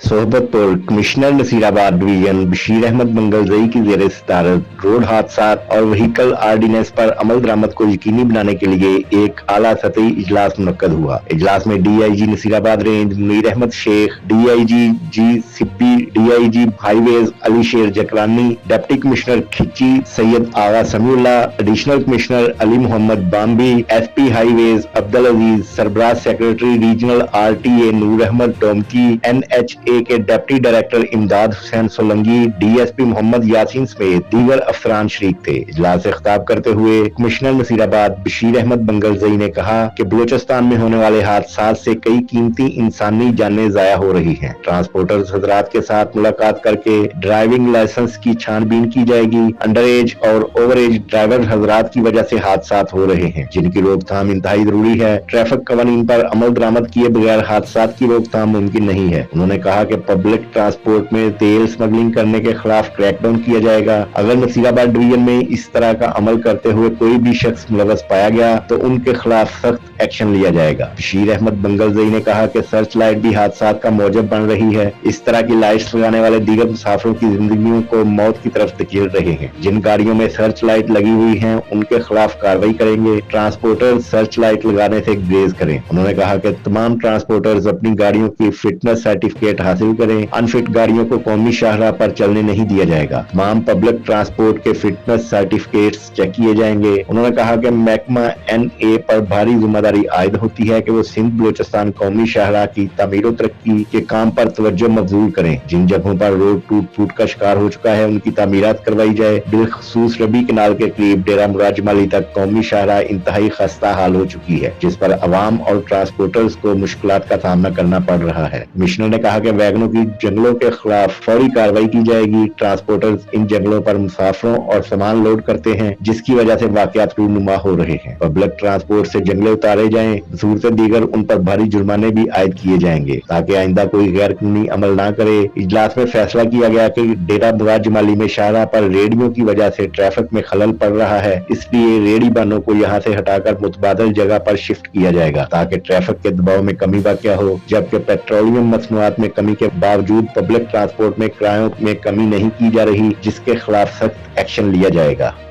सोहबत पर commissioner Nasirabad division Bashir Ahmad मंगलजई की ज़ेर सदारत रोड हादसात और व्हीकल आर्डीनेंस पर अमल दरामद को यकीनी बनाने के लिए एक आला सतही इजलास मुनक्कद हुआ। इजलास में DIG Nasirabad range Munir Ahmed Sheikh, DIG GCP, DIG highways Ali Sher Jakrani, deputy commissioner Kachhi Syed Agha Samiullah, additional commissioner Ali Mohammad Bambi, SP highways Abdul Aziz, सरबराह secretary regional RTA Noor Ahmed Domki, NHA के deputy director Imdad Hussain Solangi, DSP Mohammad Yasin समेत दीगर अफसरान शरीक थे। इजलास से खिताब करते हुए कमिश्नर नसीराबाद बशीर अहमद मंगलजई ने कहा कि बलूचिस्तान में होने वाले हादसात से कई कीमती इंसानी जानें जाया हो रही हैं। ट्रांसपोर्टर्स हजरात के साथ मुलाकात करके ड्राइविंग लाइसेंस की छानबीन की जाएगी। अंडर एज और ओवर एज ड्राइवर हजरात की वजह से हादसात हो रहे हैं, जिनकी रोकथाम इंतहाई जरूरी है। ट्रैफिक कवानीन पर अमल दरामद किए बगैर हादसात की रोकथाम मुमकिन नहीं है। उन्होंने कहा कि पब्लिक ट्रांसपोर्ट में तेल स्मगलिंग करने के खिलाफ क्रैकडाउन किया जाएगा। अगर नसीराबाद डिवीजन में इस तरह का अमल करते हुए कोई भी शख्स मुलव्वस पाया गया तो उनके खिलाफ सख्त एक्शन लिया जाएगा। बशीर अहमद मंगलजई ने कहा कि सर्च लाइट भी हादसात का मौजब बन रही है। इस तरह की लाइट्स लगाने वाले दीगर मुसाफिरों की जिंदगियों को मौत की तरफ धकेल रहे हैं। जिन गाड़ियों में सर्च लाइट लगी हुई है उनके खिलाफ कार्रवाई करेंगे। ट्रांसपोर्टर सर्च लाइट लगाने से ग्रेज करें। उन्होंने कहा कि तमाम ट्रांसपोर्टर्स अपनी गाड़ियों की फिटनेस सर्टिफिकेट हासिल करें। अनफिट गाड़ियों को कौमी शाहराह पर चलने नहीं दिया जाएगा। तमाम पब्लिक ट्रांसपोर्ट के फिटनेस सर्टिफिकेट्स चेक किए जाएंगे। उन्होंने कहा कि महकमा NA पर भारी जिम्मेदारी आयद होती है कि वो सिंध बलूचिस्तान कौमी शाहराह की तामीर और तरक्की के काम पर तवज्जो मबजूल करें। जिन जगहों पर रोड टूट फूट का शिकार हो चुका है उनकी तामीरात करवाई जाए। बिलखसूस रबी कनाल के करीब डेरा मुराद जमाली तक कौमी शाहराह इंतहाई खस्ता हाल हो चुकी है, जिस पर अवाम और ट्रांसपोर्टर्स को मुश्किलात का सामना करना पड़ रहा है। कमिश्नर ने कहा कि वैगनों की जंगलों के खिलाफ फौरी कार्रवाई की जाएगी। ट्रांसपोर्टर्स इन जंगलों पर मुसाफिरों और सामान लोड करते हैं, जिसकी वजह से वाकयात रूनुमा हो रहे हैं। पब्लिक ट्रांसपोर्ट से जंगले उतारे जाएं। सूरत दीगर उन पर भारी जुर्माने भी आयद किए जाएंगे ताकि आइंदा कोई गैर कानूनी अमल न करे। इजलास में फैसला किया गया कि डेरा मुराद जमाली में शाहराह पर रेडियो की वजह से ट्रैफिक में खलल पड़ रहा है, इसलिए रेडी बानों को यहाँ से हटाकर मुतबादल जगह पर शिफ्ट किया जाएगा ताकि ट्रैफिक के दबाव में कमी वाक़या हो। जबकि पेट्रोलियम मसनूआत में कमी के बावजूद पब्लिक ट्रांसपोर्ट में किरायों में कमी नहीं की जा रही, जिसके खिलाफ सख्त एक्शन लिया जाएगा।